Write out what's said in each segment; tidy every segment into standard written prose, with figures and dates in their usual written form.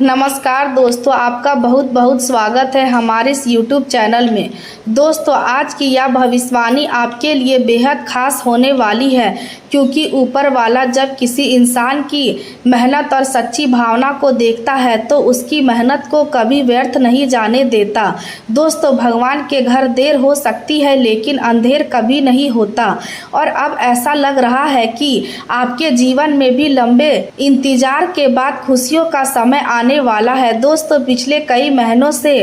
नमस्कार दोस्तों, आपका बहुत बहुत स्वागत है हमारे इस YouTube चैनल में। दोस्तों, आज की यह भविष्यवाणी आपके लिए बेहद खास होने वाली है, क्योंकि ऊपर वाला जब किसी इंसान की मेहनत और सच्ची भावना को देखता है तो उसकी मेहनत को कभी व्यर्थ नहीं जाने देता। दोस्तों, भगवान के घर देर हो सकती है लेकिन अंधेर कभी नहीं होता। और अब ऐसा लग रहा है कि आपके जीवन में भी लंबे इंतजार के बाद खुशियों का समय आने वाला है। दोस्तों, पिछले कई महीनों से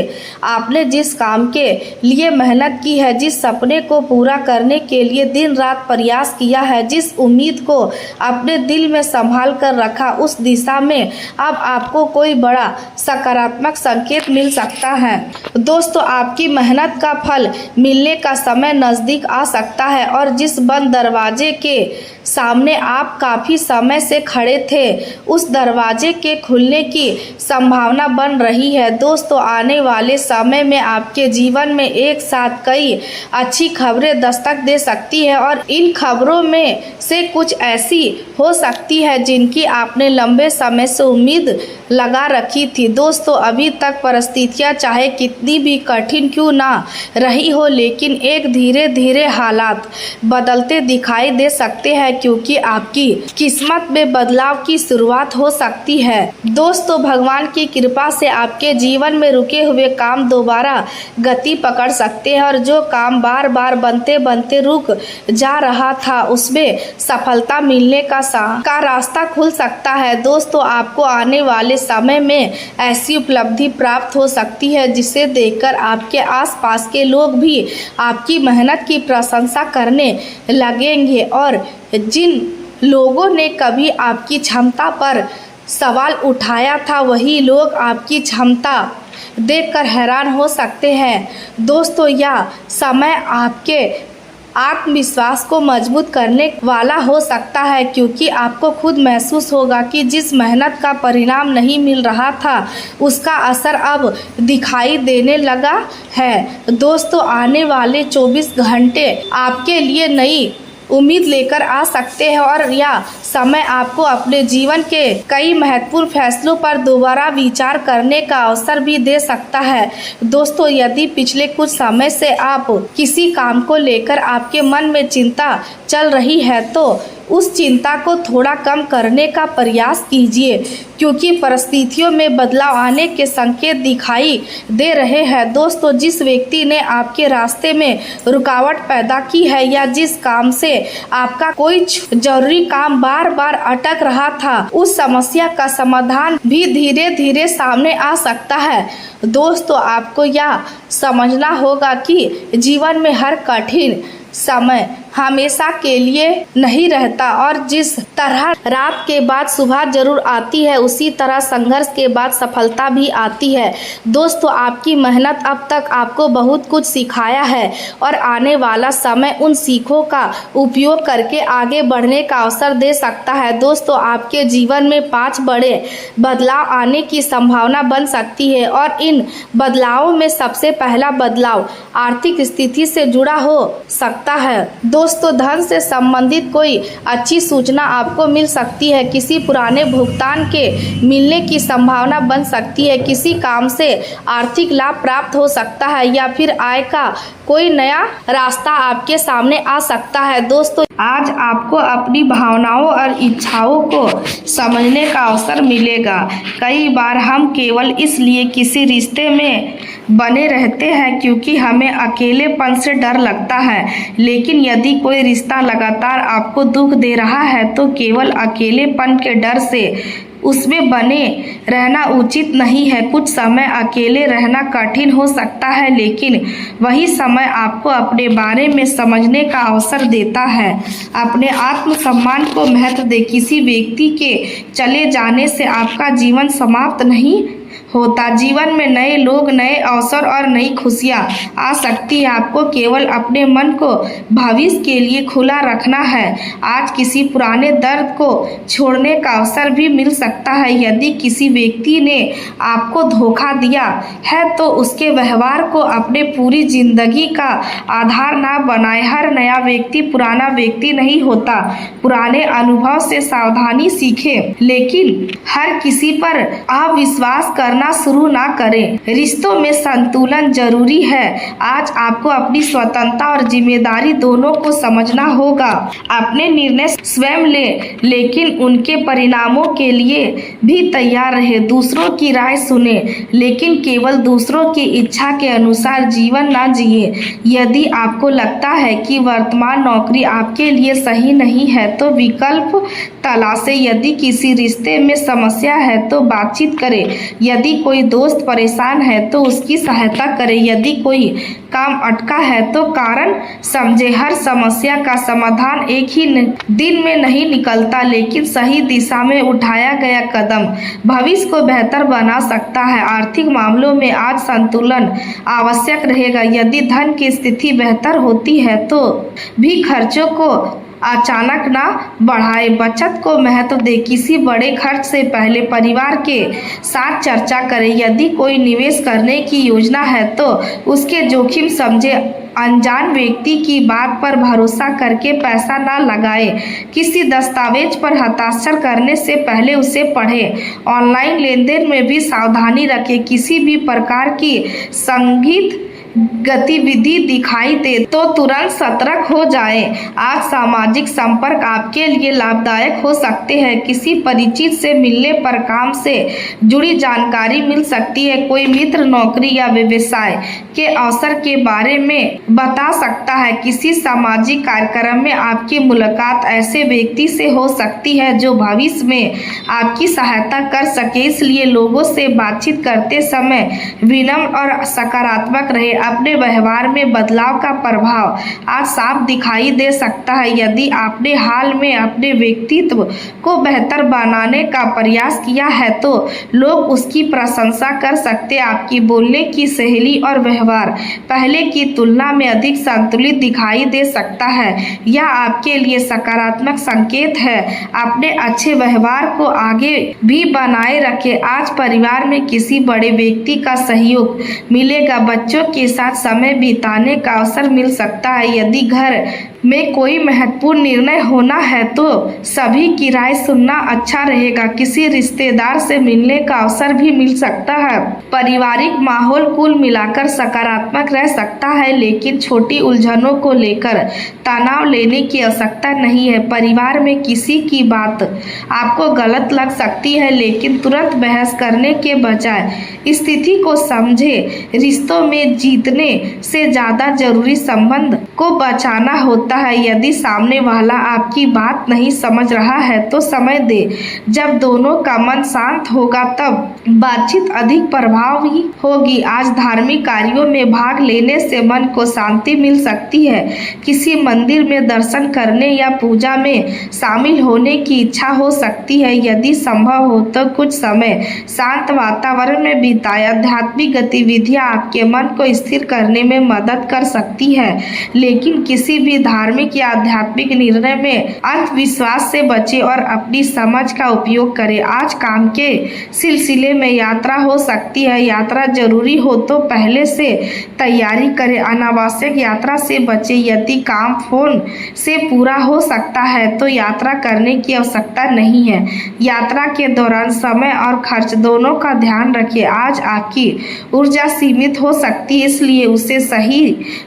आपने जिस काम के लिए मेहनत की है, जिस सपने को पूरा करने के लिए दिन रात प्रयास किया है, जिस उम्मीद को अपने दिल में संभाल कर रखा, उस दिशा में अब आपको कोई बड़ा सकारात्मक संकेत मिल सकता है। दोस्तों, आपकी मेहनत का फल मिलने का समय नजदीक आ सकता है और जिस बंद दरवाजे के सामने आप काफी समय से खड़े थे, उस दरवाजे के खुलने की संभावना बन रही है। दोस्तों, आने वाले समय में आपके जीवन में एक साथ कई अच्छी खबरें दस्तक दे सकती है और इन खबरों में से कुछ ऐसी हो सकती है जिनकी आपने लंबे समय से उम्मीद लगा रखी थी। दोस्तों, अभी तक परिस्थितियां चाहे कितनी भी कठिन क्यों ना रही हो, लेकिन एक धीरे धीरे हालात बदलते दिखाई दे सकते हैं, क्योंकि आपकी किस्मत में बदलाव की शुरुआत हो सकती है। दोस्तों, भगवान की कृपा से आपके जीवन में रुके हुए काम दोबारा गति पकड़ सकते हैं और जो काम बार बार बनते बनते रुक जा रहा था, उसमें सफलता मिलने का रास्ता खुल सकता है। दोस्तों, आपको आने वाले समय में ऐसी उपलब्धि प्राप्त हो सकती है जिसे देखकर आपके आसपास के लोग भी आपकी मेहनत की प्रशंसा करने लगेंगे और जिन लोगों ने कभी आपकी क्षमता पर सवाल उठाया था, वही लोग आपकी क्षमता देखकर हैरान हो सकते हैं। दोस्तों, यह समय आपके आत्मविश्वास को मजबूत करने वाला हो सकता है, क्योंकि आपको खुद महसूस होगा कि जिस मेहनत का परिणाम नहीं मिल रहा था, उसका असर अब दिखाई देने लगा है। दोस्तों, आने वाले 24 घंटे आपके लिए नई उम्मीद लेकर आ सकते हैं और यह समय आपको अपने जीवन के कई महत्वपूर्ण फैसलों पर दोबारा विचार करने का अवसर भी दे सकता है। दोस्तों, यदि पिछले कुछ समय से आप किसी काम को लेकर आपके मन में चिंता चल रही है, तो उस चिंता को थोड़ा कम करने का प्रयास कीजिए, क्योंकि परिस्थितियों में बदलाव आने के संकेत दिखाई दे रहे हैं। दोस्तों, जिस व्यक्ति ने आपके रास्ते में रुकावट पैदा की है या जिस काम से आपका कोई जरूरी काम बार बार अटक रहा था, उस समस्या का समाधान भी धीरे धीरे सामने आ सकता है। दोस्तों, आपको यह समझना होगा कि जीवन में हर कठिन समय हमेशा के लिए नहीं रहता और जिस तरह रात के बाद सुबह जरूर आती है, उसी तरह संघर्ष के बाद सफलता भी आती है। दोस्तों, आपकी मेहनत अब तक आपको बहुत कुछ सिखाया है और आने वाला समय उन सीखों का उपयोग करके आगे बढ़ने का अवसर दे सकता है। दोस्तों, आपके जीवन में 5 बड़े बदलाव आने की संभावना बन सकती है और इन बदलावों में सबसे पहला बदलाव आर्थिक स्थिति से जुड़ा हो सकता है। दोस्तों, धन से संबंधित कोई अच्छी सूचना आपको मिल सकती है। किसी पुराने भुगतान के मिलने की संभावना बन सकती है। किसी काम से आर्थिक लाभ प्राप्त हो सकता है या फिर आय का कोई नया रास्ता आपके सामने आ सकता है। दोस्तों, आज आपको अपनी भावनाओं और इच्छाओं को समझने का अवसर मिलेगा। कई बार हम केवल इसलिए किसी रिश्ते में बने रहते हैं क्योंकि हमें अकेलेपन से डर लगता है, लेकिन यदि कोई रिश्ता लगातार आपको दुख दे रहा है तो केवल अकेलेपन के डर से उसमें बने रहना उचित नहीं है। कुछ समय अकेले रहना कठिन हो सकता है, लेकिन वही समय आपको अपने बारे में समझने का अवसर देता है। अपने आत्मसम्मान को महत्व दे। किसी व्यक्ति के चले जाने से आपका जीवन समाप्त नहीं होता। जीवन में नए लोग, नए अवसर और नई खुशियाँ आ सकती है। आपको केवल अपने मन को भविष्य के लिए खुला रखना है। आज किसी पुराने दर्द को छोड़ने का अवसर भी मिल सकता है। यदि किसी व्यक्ति ने आपको धोखा दिया है तो उसके व्यवहार को अपने पूरी जिंदगी का आधार ना बनाए। हर नया व्यक्ति पुराना व्यक्ति नहीं होता। पुराने अनुभव से सावधानी सीखें, लेकिन हर किसी पर अविश्वास करना शुरू ना करें। रिश्तों में संतुलन जरूरी है। आज आपको अपनी स्वतंत्रता और जिम्मेदारी दोनों को समझना होगा। अपने निर्णय स्वयं लें, लेकिन उनके परिणामों के लिए भी तैयार रहे। दूसरों की राय सुने, लेकिन केवल दूसरों की इच्छा के अनुसार जीवन ना जिए। यदि आपको लगता है कि वर्तमान नौकरी आपके लिए सही नहीं है तो विकल्प तलाशें। यदि किसी रिश्ते में समस्या है तो बातचीत करें। यदि कोई दोस्त परेशान है तो उसकी सहायता करें। यदि कोई काम अटका है तो कारण समझे। हर समस्या का समाधान एक ही दिन में नहीं निकलता, लेकिन सही दिशा में उठाया गया कदम भविष्य को बेहतर बना सकता है। आर्थिक मामलों में आज संतुलन आवश्यक रहेगा। यदि धन की स्थिति बेहतर होती है तो भी खर्चों को अचानक ना बढ़ाए, बचत को महत्व दे। किसी बड़े खर्च से पहले परिवार के साथ चर्चा करें। यदि कोई निवेश करने की योजना है तो उसके जोखिम समझे। अनजान व्यक्ति की बात पर भरोसा करके पैसा ना लगाए। किसी दस्तावेज पर हस्ताक्षर करने से पहले उसे पढ़ें। ऑनलाइन लेनदेन में भी सावधानी रखें। किसी भी प्रकार की संगीत गतिविधि दिखाई दे तो तुरंत सतर्क हो जाएं। आज सामाजिक संपर्क आपके लिए लाभदायक हो सकते हैं। किसी परिचित से मिलने पर काम से जुड़ी जानकारी मिल सकती है। कोई मित्र नौकरी या व्यवसाय के अवसर के बारे में बता सकता है। किसी सामाजिक कार्यक्रम में आपकी मुलाकात ऐसे व्यक्ति से हो सकती है जो भविष्य में आपकी सहायता कर सके। इसलिए लोगों से बातचीत करते समय विनम्र और सकारात्मक रहे। अपने व्यवहार में बदलाव का प्रभाव आज साफ दिखाई दे सकता है। यदि आपने हाल में अपने व्यक्तित्व को बेहतर बनाने का प्रयास किया है तो लोग उसकी प्रशंसा कर सकते हैं। आपकी बोलने की शैली और व्यवहार पहले की तुलना में अधिक संतुलित दिखाई दे सकता है। यह आपके लिए सकारात्मक संकेत है। अपने अच्छे व्यवहार को आगे भी बनाए रखें। आज परिवार में किसी बड़े व्यक्ति का सहयोग मिलेगा। बच्चों के साथ समय बिताने का अवसर मिल सकता है। यदि घर में कोई महत्वपूर्ण निर्णय होना है तो सभी की राय सुनना अच्छा रहेगा। किसी रिश्तेदार से मिलने का अवसर भी मिल सकता है। पारिवारिक माहौल कुल मिलाकर सकारात्मक रह सकता है, लेकिन छोटी उलझनों को लेकर तनाव लेने की आवश्यकता नहीं है। परिवार में किसी की बात आपको गलत लग सकती है, लेकिन तुरंत बहस करने के बजाय स्थिति को समझे। रिश्तों में जीतने से ज्यादा जरूरी संबंध को बचाना होता है। यदि सामने वाला आपकी बात नहीं समझ रहा है तो समय दे। जब दोनों का मन शांत होगा तब बातचीत अधिक प्रभावी होगी। आज धार्मिक कार्यों में भाग लेने से मन को शांति मिल सकती है। किसी मंदिर में दर्शन करने या पूजा में शामिल होने की इच्छा हो सकती है। यदि संभव हो तो कुछ समय शांत वातावरण में बिताएं। आध्यात्मिक गतिविधियां आपके मन को स्थिर करने में मदद कर सकती है, लेकिन किसी भी धार्मिक या आध्यात्मिक निर्णय में अंधविश्वास से बचें और अपनी समझ का उपयोग करें। आज काम के सिलसिले में यात्रा हो सकती है। यात्रा जरूरी हो तो पहले से तैयारी करें। अनावश्यक यात्रा से बचें। यदि काम फोन से पूरा हो सकता है तो यात्रा करने की आवश्यकता नहीं है। यात्रा के दौरान समय और खर्च दोनों का ध्यान रखें। आज आपकी ऊर्जा सीमित हो सकती है, इसलिए उसे सही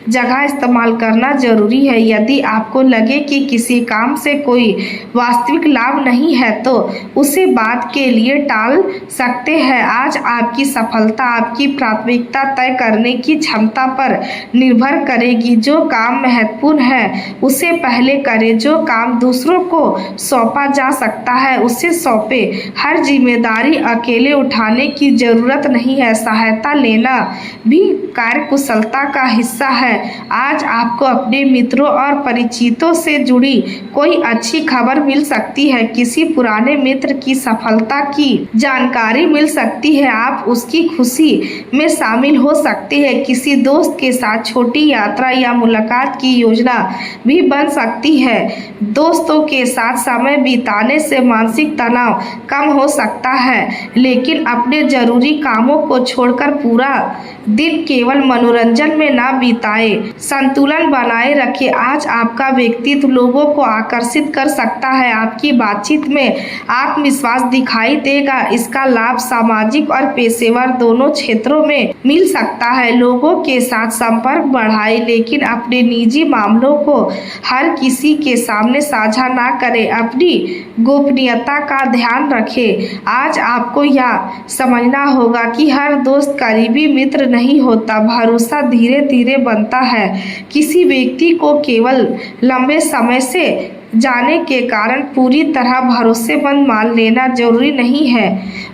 जगह इस्तेमाल करना जरूरी है। यदि आपको लगे कि किसी काम से कोई वास्तविक लाभ नहीं है तो उसे बाद के लिए टाल सकते हैं। आज आपकी सफलता आपकी प्राथमिकता तय करने की क्षमता पर निर्भर करेगी। जो काम महत्वपूर्ण है उसे पहले करें। जो काम दूसरों को सौंपा जा सकता है उसे सौंपे। हर जिम्मेदारी अकेले उठाने की जरूरत नहीं है। सहायता लेना भी कार्यकुशलता का हिस्सा है। आज आपको आपको अपने मित्रों और परिचितों से जुड़ी कोई अच्छी खबर मिल सकती है। किसी पुराने मित्र की सफलता की जानकारी मिल सकती है, आप उसकी खुशी में शामिल हो सकते हैं। किसी दोस्त के साथ छोटी यात्रा या मुलाकात की योजना भी बन सकती है। दोस्तों के साथ समय बिताने से मानसिक तनाव कम हो सकता है, लेकिन अपने जरूरी कामों को छोड़कर पूरा दिन केवल मनोरंजन में ना बिताएं। संतुलन बनाए रखें। आज आपका व्यक्तित्व लोगों को आकर्षित कर सकता है। आपकी बातचीत में आत्मविश्वास दिखाई देगा। इसका लाभ सामाजिक और पेशेवर दोनों क्षेत्रों में मिल सकता है। लोगों के साथ संपर्क बढ़ाएं, लेकिन अपने निजी मामलों को हर किसी के सामने साझा ना करें। अपनी गोपनीयता का ध्यान रखें। आज आपको यह समझना होगा कि हर दोस्त करीबी मित्र नहीं होता। भरोसा धीरे धीरे बनता है। किसी व्यक्ति को केवल लंबे समय से जाने के कारण पूरी तरह भरोसेमंद मान लेना जरूरी नहीं है।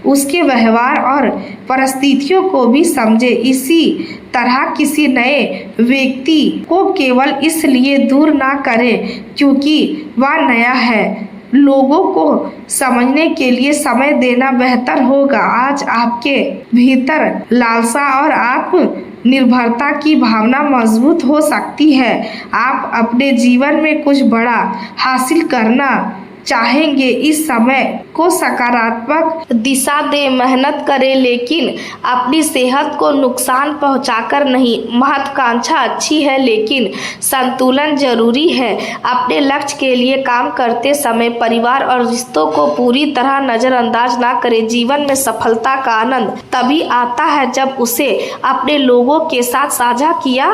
उसके व्यवहार और परिस्थितियों को भी समझे। इसी तरह किसी नए व्यक्ति को केवल इसलिए दूर ना करें क्योंकि वह नया है। लोगों को समझने के लिए समय देना बेहतर होगा। आज आपके भीतर लालसा और आत्मनिर्भरता की भावना मजबूत हो सकती है। आप अपने जीवन में कुछ बड़ा हासिल करना चाहेंगे। इस समय को सकारात्मक दिशा दे, मेहनत करें, लेकिन अपनी सेहत को नुकसान पहुंचाकर नहीं। महत्वाकांक्षा अच्छी है, लेकिन संतुलन जरूरी है। अपने लक्ष्य के लिए काम करते समय परिवार और रिश्तों को पूरी तरह नजरअंदाज ना करें। जीवन में सफलता का आनंद तभी आता है जब उसे अपने लोगों के साथ साझा किया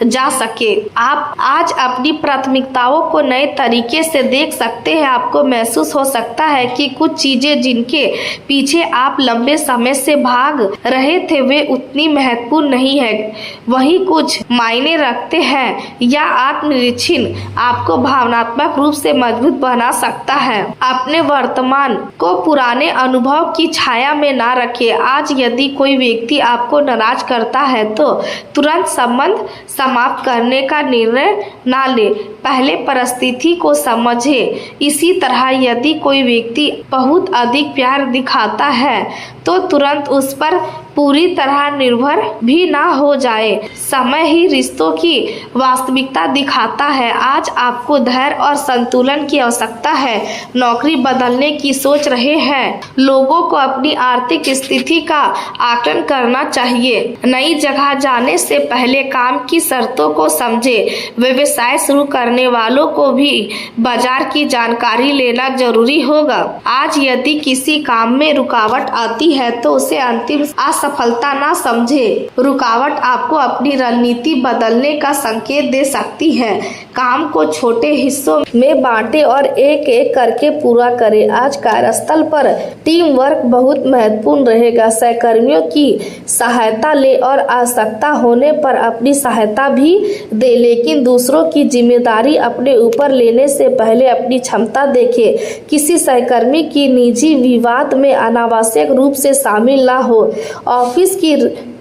जा सके। आप आज अपनी प्राथमिकताओं को नए तरीके से देख सकते हैं। आपको महसूस हो सकता है कि कुछ चीजें जिनके पीछे आप लंबे समय से भाग रहे थे वे उतनी महत्वपूर्ण नहीं है। वही कुछ मायने रखते हैं। या आत्मनिरीक्षण आपको भावनात्मक रूप से मजबूत बना सकता है। अपने वर्तमान को पुराने अनुभव की छाया में ना रखें। आज यदि कोई व्यक्ति आपको नाराज करता है तो तुरंत संबंध समाप्त करने का निर्णय ना ले। पहले परिस्थिति को समझे। इसी तरह यदि कोई व्यक्ति बहुत अधिक प्यार दिखाता है तो तुरंत उस पर पूरी तरह निर्भर भी ना हो जाए। समय ही रिश्तों की वास्तविकता दिखाता है। आज आपको धैर्य और संतुलन की आवश्यकता है। नौकरी बदलने की सोच रहे हैं, लोगों को अपनी आर्थिक स्थिति का आकलन करना चाहिए। नई जगह जाने से पहले काम की शर्तों को समझे। व्यवसाय शुरू करने वालों को भी बाजार की जानकारी लेना जरूरी होगा। आज यदि किसी काम में रुकावट आती है तो उसे अंतिम असफलता ना समझे। रुकावट आपको अपनी रणनीति बदलने का संकेत दे सकती है। काम को छोटे हिस्सों में बांटे और एक एक करके पूरा करें। आज कार्यस्थल पर टीम वर्क बहुत महत्वपूर्ण रहेगा। सहकर्मियों की सहायता ले और आवश्यकता होने पर अपनी सहायता भी दे, लेकिन दूसरों की जिम्मेदारी अपने ऊपर लेने से पहले अपनी क्षमता देखें। किसी सहकर्मी की निजी विवाद में अनावश्यक रूप से शामिल ना हो। ऑफिस की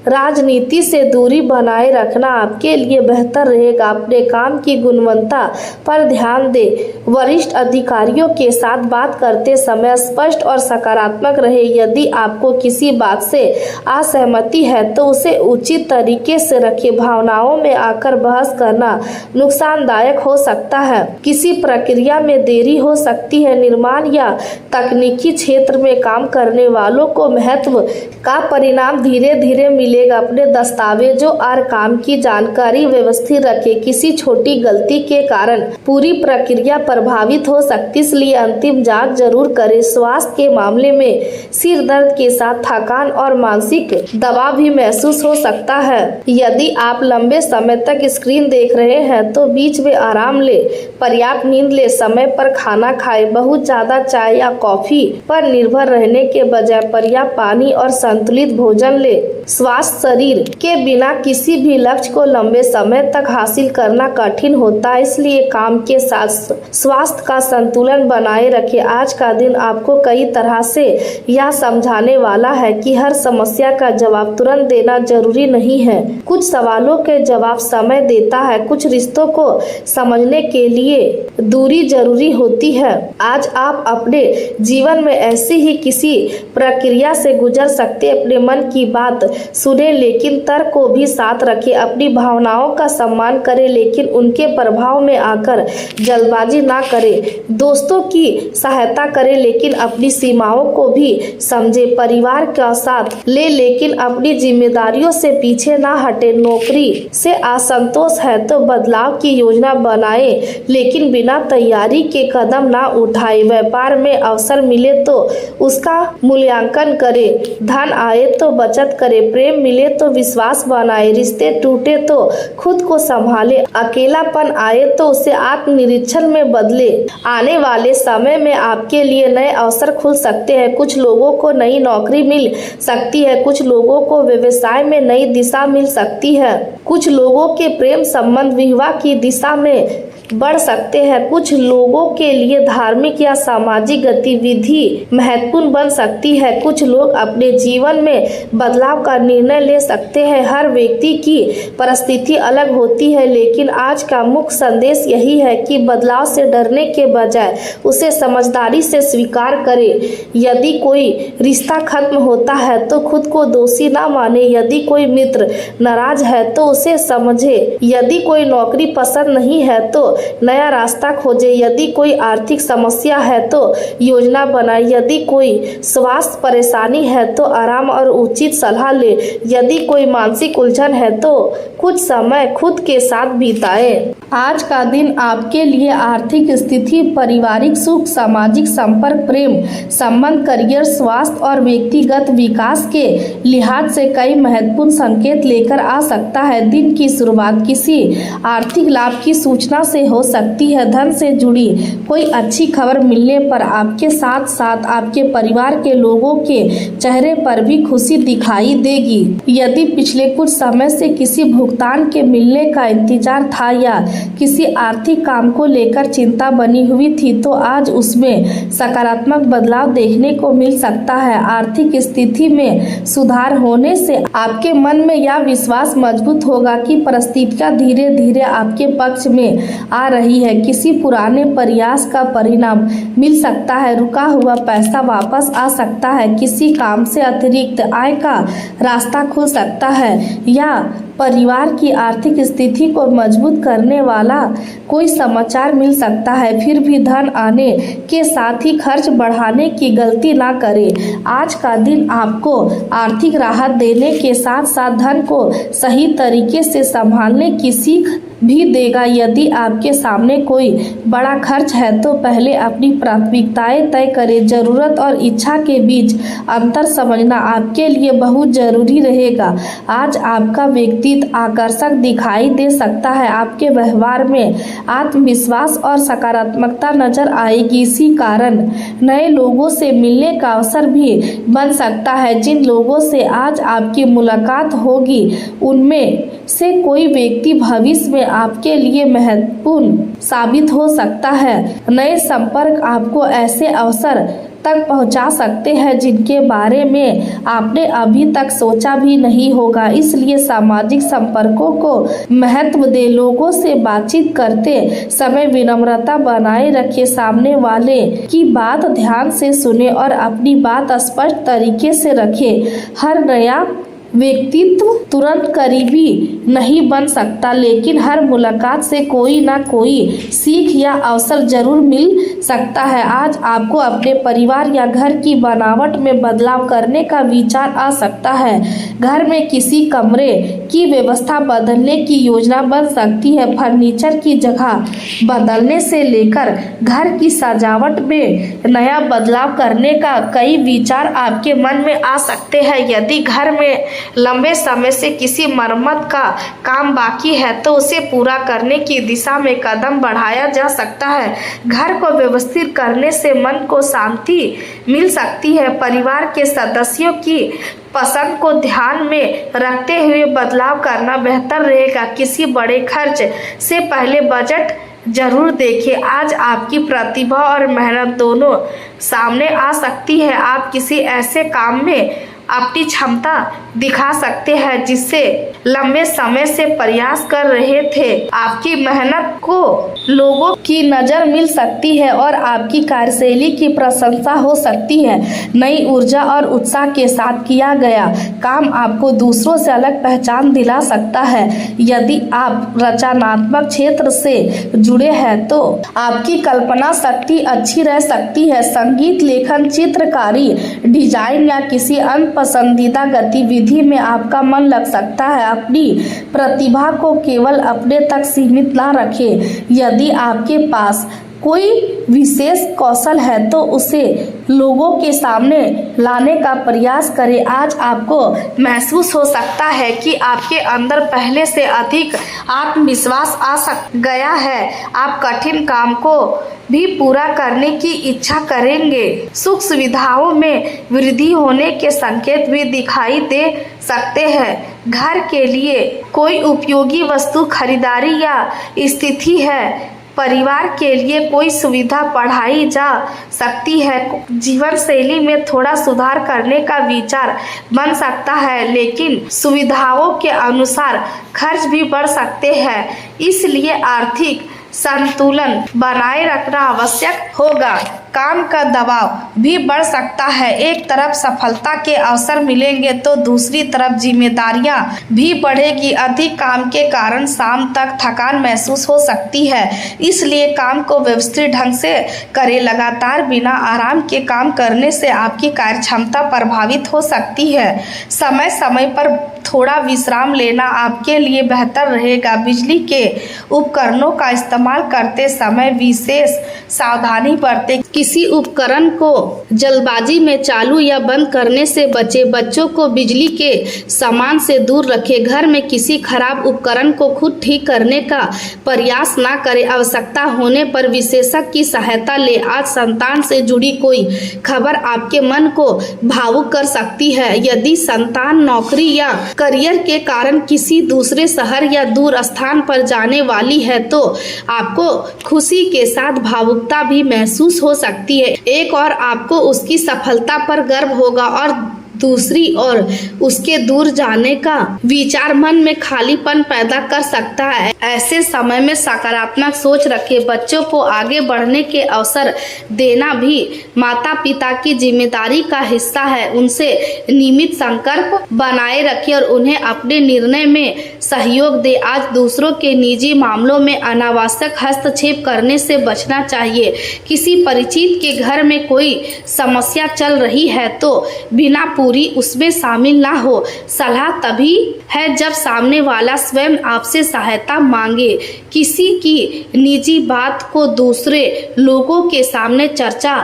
राजनीति से दूरी बनाए रखना आपके लिए बेहतर रहेगा। अपने काम की गुणवत्ता पर ध्यान दें। वरिष्ठ अधिकारियों के साथ बात करते समय स्पष्ट और सकारात्मक रहे। यदि आपको किसी बात से असहमति है तो उसे उचित तरीके से रखें। भावनाओं में आकर बहस करना नुकसानदायक हो सकता है। किसी प्रक्रिया में देरी हो सकती है। निर्माण या तकनीकी क्षेत्र में काम करने वालों को महत्व का परिणाम धीरे धीरे मिलेगा। अपने दस्तावेजों और काम की जानकारी व्यवस्थित रखें। किसी छोटी गलती के कारण पूरी प्रक्रिया प्रभावित हो सकती, इसलिए अंतिम जांच जरूर करें। स्वास्थ्य के मामले में सिर दर्द के साथ थकान और मानसिक दबाव भी महसूस हो सकता है। यदि आप लंबे समय तक स्क्रीन देख रहे हैं तो बीच में आराम ले, पर्याप्त नींद ले, समय पर खाना खाएं। बहुत ज्यादा चाय या कॉफी पर निर्भर रहने के बजाय पर्याप्त पानी और संतुलित भोजन ले। स्वास्थ्य स्वस्थ शरीर के बिना किसी भी लक्ष्य को लंबे समय तक हासिल करना कठिन होता है, इसलिए काम के साथ स्वास्थ्य का संतुलन बनाए रखें। आज का दिन आपको कई तरह से यह समझाने वाला है कि हर समस्या का जवाब तुरंत देना जरूरी नहीं है। कुछ सवालों के जवाब समय देता है, कुछ रिश्तों को समझने के लिए दूरी जरूरी होती है। आज आप अपने जीवन में ऐसी ही किसी प्रक्रिया से गुजर सकते। अपने मन की बात सुने लेकिन तर्क को भी साथ रखें। अपनी भावनाओं का सम्मान करें लेकिन उनके प्रभाव में आकर जल्दबाजी ना करें। दोस्तों की सहायता करें लेकिन अपनी सीमाओं को भी समझे। परिवार का साथ ले लेकिन अपनी जिम्मेदारियों से पीछे ना हटे। नौकरी से असंतोष है तो बदलाव की योजना बनाए लेकिन बिना तैयारी के कदम ना उठाए। व्यापार में अवसर मिले तो उसका मूल्यांकन करे। धन आए तो बचत करे। प्रेम मिले तो विश्वास बनाए। रिश्ते टूटे तो खुद को संभाले। अकेलापन आए तो उसे आत्मनिरीक्षण में बदले। आने वाले समय में आपके लिए नए अवसर खुल सकते हैं। कुछ लोगों को नई नौकरी मिल सकती है, कुछ लोगों को व्यवसाय में नई दिशा मिल सकती है, कुछ लोगों के प्रेम संबंध विवाह की दिशा में बढ़ सकते हैं, कुछ लोगों के लिए धार्मिक या सामाजिक गतिविधि महत्वपूर्ण बन सकती है, कुछ लोग अपने जीवन में बदलाव का निर्णय ले सकते हैं। हर व्यक्ति की परिस्थिति अलग होती है लेकिन आज का मुख्य संदेश यही है कि बदलाव से डरने के बजाय उसे समझदारी से स्वीकार करें। यदि कोई रिश्ता खत्म होता है तो खुद को दोषी ना माने। यदि कोई मित्र नाराज है तो उसे समझे। यदि कोई नौकरी पसंद नहीं है तो नया रास्ता खोजे। यदि कोई आर्थिक समस्या है तो योजना बनाए। यदि कोई स्वास्थ्य परेशानी है तो आराम और उचित सलाह ले। यदि कोई मानसिक उलझन है तो कुछ समय खुद के साथ बिताए। आज का दिन आपके लिए आर्थिक स्थिति, पारिवारिक सुख, सामाजिक संपर्क, प्रेम संबंध, करियर, स्वास्थ्य और व्यक्तिगत विकास के लिहाज से कई महत्वपूर्ण संकेत लेकर आ सकता है। दिन की शुरुआत किसी आर्थिक लाभ की सूचना से हो सकती है। धन से जुड़ी कोई अच्छी खबर मिलने पर आपके साथ साथ आपके परिवार के लोगों के चेहरे पर भी खुशी दिखाई देगी। यदि पिछले कुछ समय से किसी भुगतान के मिलने का इंतजार था या किसी आर्थिक काम को लेकर चिंता बनी हुई थी तो आज उसमें सकारात्मक बदलाव देखने को मिल सकता है। आर्थिक स्थिति में सुधार होने से आपके मन में यह विश्वास मजबूत होगा कि परिस्थितियां धीरे धीरे आपके पक्ष में आ रही है। किसी पुराने प्रयास का परिणाम मिल सकता है। रुका हुआ पैसा वापस आ सकता है। किसी काम से अतिरिक्त आय का रास्ता खुल सकता है या परिवार की आर्थिक स्थिति को मजबूत करने वाला कोई समाचार मिल सकता है। फिर भी धन आने के साथ ही खर्च बढ़ाने की गलती ना करें। आज का दिन आपको आर्थिक राहत देने के साथ साथ धन को सही तरीके से संभालने की सीख भी देगा। यदि आपके सामने कोई बड़ा खर्च है तो पहले अपनी प्राथमिकताएं तय करें। जरूरत और इच्छा के बीच अंतर समझना आपके लिए बहुत जरूरी रहेगा। आज आपका व्यक्तित्व आकर्षक दिखाई दे सकता है। आपके व्यवहार में आत्मविश्वास और सकारात्मकता नजर आएगी। इसी कारण नए लोगों से मिलने का अवसर भी बन सकता है। जिन लोगों से आज आपकी मुलाकात होगी उनमें से कोई व्यक्ति भविष्य में आपके लिए महत्वपूर्ण साबित हो सकता है। नए संपर्क आपको ऐसे अवसर तक पहुंचा सकते हैं जिनके बारे में आपने अभी तक सोचा भी नहीं होगा। इसलिए सामाजिक संपर्कों को महत्व दें। लोगों से बातचीत करते समय विनम्रता बनाए रखें। सामने वाले की बात ध्यान से सुने और अपनी बात स्पष्ट तरीके से रखें। हर नया व्यक्तित्व तुरंत करीबी नहीं बन सकता लेकिन हर मुलाकात से कोई ना कोई सीख या अवसर जरूर मिल सकता है। आज आपको अपने परिवार या घर की बनावट में बदलाव करने का विचार आ सकता है। घर में किसी कमरे की व्यवस्था बदलने की योजना बन सकती है। फर्नीचर की जगह बदलने से लेकर घर की सजावट में नया बदलाव करने का कई विचार आपके मन में आ सकते हैं। यदि घर में लंबे समय से किसी मरम्मत का काम बाकी है तो उसे पूरा करने की दिशा में कदम बढ़ाया जा सकता है। घर को व्यवस्थित करने से मन को शांति मिल सकती है। परिवार के सदस्यों की पसंद को ध्यान में रखते हुए बदलाव करना बेहतर रहेगा। किसी बड़े खर्च से पहले बजट जरूर देखें। आज आपकी प्रतिभा और मेहनत दोनों सामने आ सकती है। आप किसी ऐसे काम में अपनी क्षमता दिखा सकते हैं जिससे लंबे समय से प्रयास कर रहे थे। आपकी मेहनत को लोगों की नज़र मिल सकती है और आपकी कार्यशैली की प्रशंसा हो सकती है। नई ऊर्जा और उत्साह के साथ किया गया काम आपको दूसरों से अलग पहचान दिला सकता है। यदि आप रचनात्मक क्षेत्र से जुड़े हैं तो आपकी कल्पना शक्ति अच्छी रह सकती है। संगीत, लेखन, चित्रकारी, डिजाइन या किसी अन्य पसंदीदा गतिविधि में आपका मन लग सकता है। अपनी प्रतिभा को केवल अपने तक सीमित ना रखें। यदि आपके पास कोई विशेष कौशल है तो उसे लोगों के सामने लाने का प्रयास करें। आज आपको महसूस हो सकता है कि आपके अंदर पहले से अधिक आत्मविश्वास गया है। आप कठिन काम को भी पूरा करने की इच्छा करेंगे। सुख सुविधाओं में वृद्धि होने के संकेत भी दिखाई दे सकते हैं। घर के लिए कोई उपयोगी वस्तु खरीदारी या स्थिति है। परिवार के लिए कोई सुविधा बढ़ाई जा सकती है। जीवन शैली में थोड़ा सुधार करने का विचार बन सकता है, लेकिन सुविधाओं के अनुसार खर्च भी बढ़ सकते हैं। इसलिए आर्थिक संतुलन बनाए रखना आवश्यक होगा। काम का दबाव भी बढ़ सकता है। एक तरफ सफलता के अवसर मिलेंगे तो दूसरी तरफ जिम्मेदारियां भी बढ़ेगी। अधिक काम के कारण शाम तक थकान महसूस हो सकती है, इसलिए काम को व्यवस्थित ढंग से करें। लगातार बिना आराम के काम करने से आपकी कार्य क्षमता प्रभावित हो सकती है। समय समय पर थोड़ा विश्राम लेना आपके लिए बेहतर रहेगा। बिजली के उपकरणों का इस्तेमाल करते समय विशेष सावधानी बरतें। किसी उपकरण को जल्दबाजी में चालू या बंद करने से बचें। बच्चों को बिजली के सामान से दूर रखें। घर में किसी खराब उपकरण को खुद ठीक करने का प्रयास ना करें। आवश्यकता होने पर विशेषज्ञ की सहायता लें। आज संतान से जुड़ी कोई खबर आपके मन को भावुक कर सकती है। यदि संतान नौकरी या करियर के कारण किसी दूसरे शहर या दूर स्थान पर जाने वाली है तो आपको खुशी के साथ भावुकता भी महसूस हो सकती है। एक और आपको उसकी सफलता पर गर्व होगा और दूसरी ओर उसके दूर जाने का विचार मन में खालीपन पैदा कर सकता है। ऐसे समय में सकारात्मक सोच रखें। बच्चों को आगे बढ़ने के अवसर देना भी माता पिता की जिम्मेदारी का हिस्सा है। उनसे नियमित संपर्क बनाए रखें और उन्हें अपने निर्णय में सहयोग दें। आज दूसरों के निजी मामलों में अनावश्यक हस्तक्षेप करने से बचना चाहिए। किसी परिचित के घर में कोई समस्या चल रही है तो बिना पूरी उसमें शामिल ना हो। सलाह तभी है जब सामने वाला स्वयं आपसे सहायता मांगे। किसी की निजी बात को दूसरे लोगों के सामने चर्चा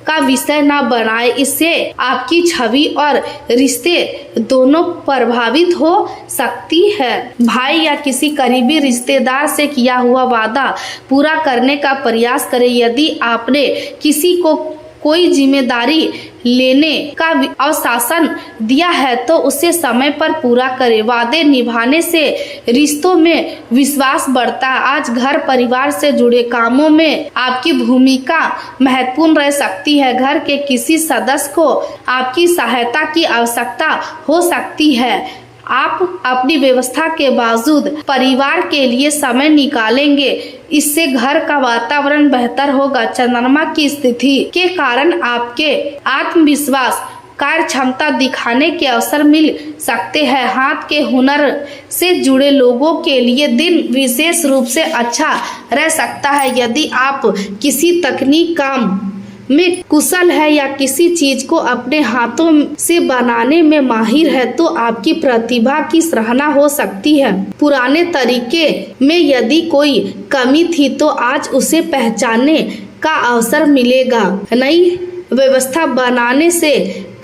का विषय ना बनाए। इससे आपकी छवि और रिश्ते दोनों प्रभावित हो सकती है। भाई या किसी करीबी रिश्तेदार से किया हुआ वादा पूरा करने का प्रयास करें। यदि आपने किसी को कोई जिम्मेदारी लेने का आश्वासन दिया है तो उसे समय पर पूरा करें। वादे निभाने से रिश्तों में विश्वास बढ़ता है। आज घर परिवार से जुड़े कामों में आपकी भूमिका महत्वपूर्ण रह सकती है। घर के किसी सदस्य को आपकी सहायता की आवश्यकता हो सकती है। आप अपनी व्यवस्था के बावजूद परिवार के लिए समय निकालेंगे। इससे घर का वातावरण बेहतर होगा। चंद्रमा की स्थिति के कारण आपके आत्मविश्वास कार्य क्षमता दिखाने के अवसर मिल सकते हैं। हाथ के हुनर से जुड़े लोगों के लिए दिन विशेष रूप से अच्छा रह सकता है। यदि आप किसी तकनीक काम में कुशल है या किसी चीज को अपने हाथों से बनाने में माहिर है तो आपकी प्रतिभा की सराहना हो सकती है। पुराने तरीके में यदि कोई कमी थी तो आज उसे पहचानने का अवसर मिलेगा। नई व्यवस्था बनाने से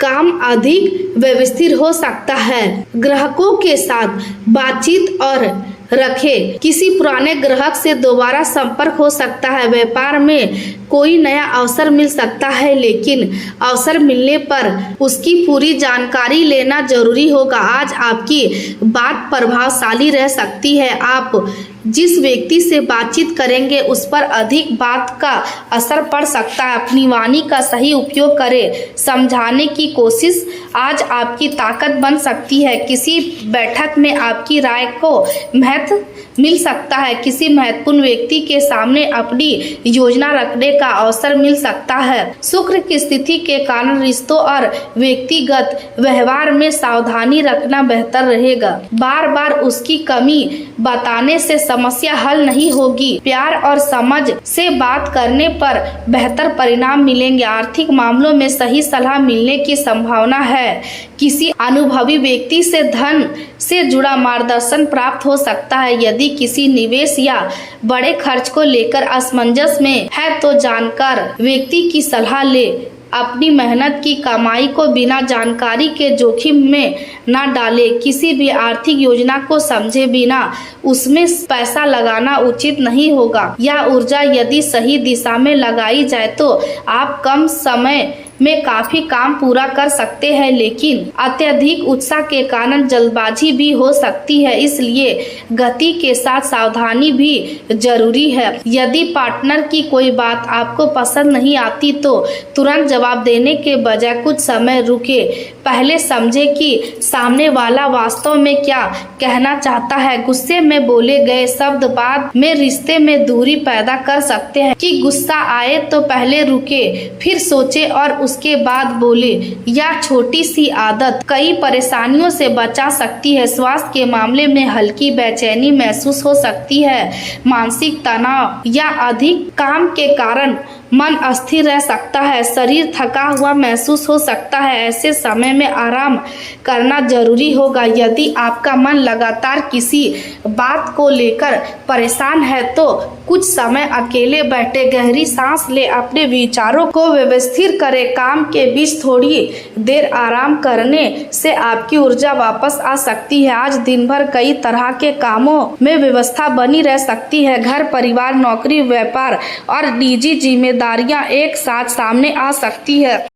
काम अधिक व्यवस्थित हो सकता है। ग्राहकों के साथ बातचीत और रखें। किसी पुराने ग्राहक से दोबारा संपर्क हो सकता है। व्यापार में कोई नया अवसर मिल सकता है, लेकिन अवसर मिलने पर उसकी पूरी जानकारी लेना जरूरी होगा। आज आपकी बात प्रभावशाली रह सकती है। आप जिस व्यक्ति से बातचीत करेंगे उस पर अधिक बात का असर पड़ सकता है। अपनी वाणी का सही उपयोग करें। समझाने की कोशिश आज आपकी ताकत बन सकती है। किसी बैठक में आपकी राय को महत्व मिल सकता है। किसी महत्वपूर्ण व्यक्ति के सामने अपनी योजना रखने का अवसर मिल सकता है। शुक्र की स्थिति के कारण रिश्तों और व्यक्तिगत व्यवहार में सावधानी रखना बेहतर रहेगा। बार बार उसकी कमी बताने से समस्या हल नहीं होगी। प्यार और समझ से बात करने पर बेहतर परिणाम मिलेंगे। आर्थिक मामलों में सही सलाह मिलने की संभावना है। किसी अनुभवी व्यक्ति से धन से जुड़ा मार्गदर्शन प्राप्त हो सकता है। यदि किसी निवेश या बड़े खर्च को लेकर असमंजस में है तो जानकार व्यक्ति की सलाह ले। अपनी मेहनत की कमाई को बिना जानकारी के जोखिम में न डालें। किसी भी आर्थिक योजना को समझे बिना उसमें पैसा लगाना उचित नहीं होगा। यह ऊर्जा यदि सही दिशा में लगाई जाए तो आप कम समय में काफी काम पूरा कर सकते हैं, लेकिन अत्यधिक उत्साह के कारण जल्दबाजी भी हो सकती है, इसलिए गति के साथ सावधानी भी जरूरी है। यदि पार्टनर की कोई बात आपको पसंद नहीं आती तो तुरंत जवाब देने के बजाय कुछ समय रुके। पहले समझे कि सामने वाला वास्तव में क्या कहना चाहता है। गुस्से में बोले गए शब्द बाद में रिश्ते में दूरी पैदा कर सकते हैं। कि गुस्सा आए तो पहले रुके, फिर सोचे और उसके बाद बोले। यह छोटी सी आदत कई परेशानियों से बचा सकती है। स्वास्थ्य के मामले में हल्की बेचैनी महसूस हो सकती है। मानसिक तनाव या अधिक काम के कारण मन अस्थिर रह सकता है। शरीर थका हुआ महसूस हो सकता है। ऐसे समय में आराम करना जरूरी होगा। यदि आपका मन लगातार किसी बात को लेकर परेशान है तो कुछ समय अकेले बैठे गहरी सांस ले अपने विचारों को व्यवस्थित करें। काम के बीच थोड़ी देर आराम करने से आपकी ऊर्जा वापस आ सकती है। आज दिन भर कई तरह के कामों में व्यवस्था बनी रह सकती है। घर, परिवार, नौकरी, व्यापार और निजी जिम्मेदारियां एक साथ सामने आ सकती है।